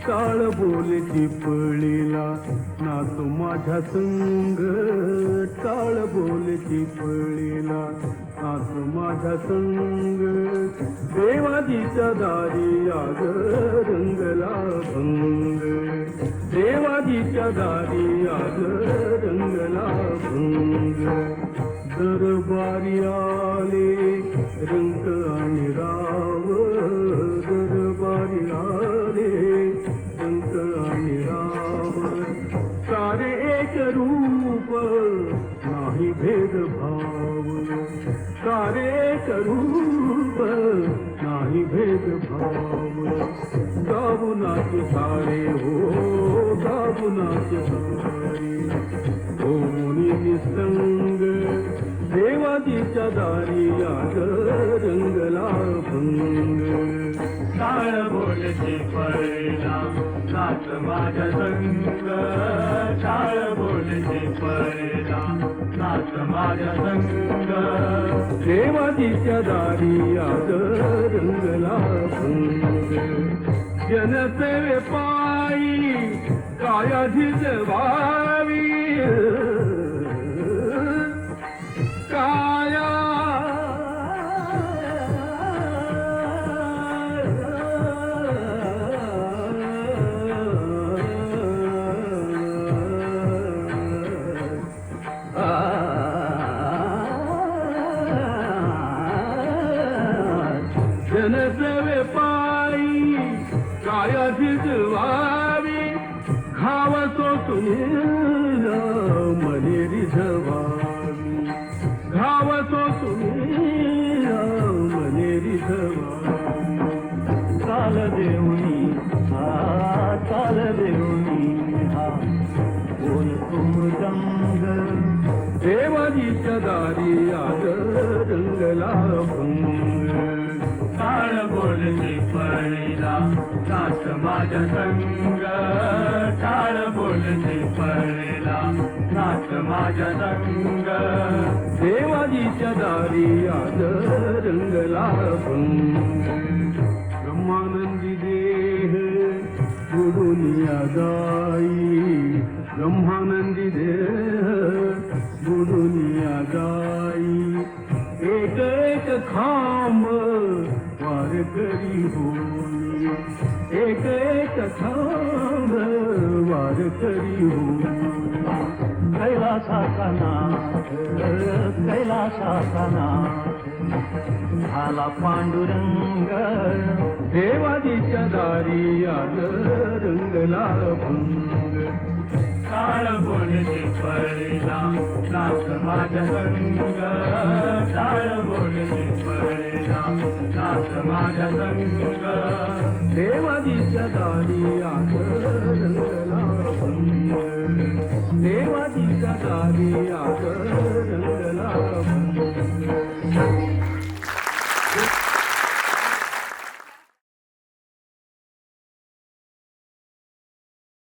काळ बोले चिपळीला नाचो माझ्या संग, काळ बोले चिपळीला नाचो माझ्या संग. देवाजीच्या दारी आग रंगला भंग, देवाजीच्या दारी आग रंगला भंग. दरबारी आले रंग आणि राव, दरबारी आले रंग आणि राव. सारे एक रूप नाही भेदभाव, सारे एक रूप नाही भेदभाव. गावुनाच सारे हो, गावुनाच सारे हो मुनी निसंग. देवाजीच्या दारी आग रंगला भंग. काळ बोलचे पळला नाच माझ्या संग, काळ बोलचे पळला नाच माझ्या संग. देवाजीच्या दारी आग रंगला भंग. जनसेवे पायी काया झिजवावी, काया जनसेवे पायी काया झिजवावी. घाव सोसून मने रिझवावी, घाव सोसून मने रिझवावी. काल देऊनी काल देऊनी बोल मृदंग. देवाजीच्या दारी आग रंगला भंग. काळ बोलचे पळला नाच माझ्या संग, काळ बोलचे पळला नाच माझ्या संग. देवाजीच्या दारी आग रंगला भंग. ब्रह्मानंदी देह बुडुनिया गाई, ब्रह्मानंदी देह बुडुनिया गाई. एक एक खांब वारकरी होई, एक एक खांब वारकरी होई. कैलासाचा नाथ, कैलासाचा नाथ झाला पांडुरंग. देवाजीच्या दारी आग रंगला भंग. काळ बोलचे पळला नाच माझ्या संग, काळ बोलचे पळला नाच माझ्या संग. देवाजीच्या दारी आग रंगला भंग. देवाजीच्या दारी आग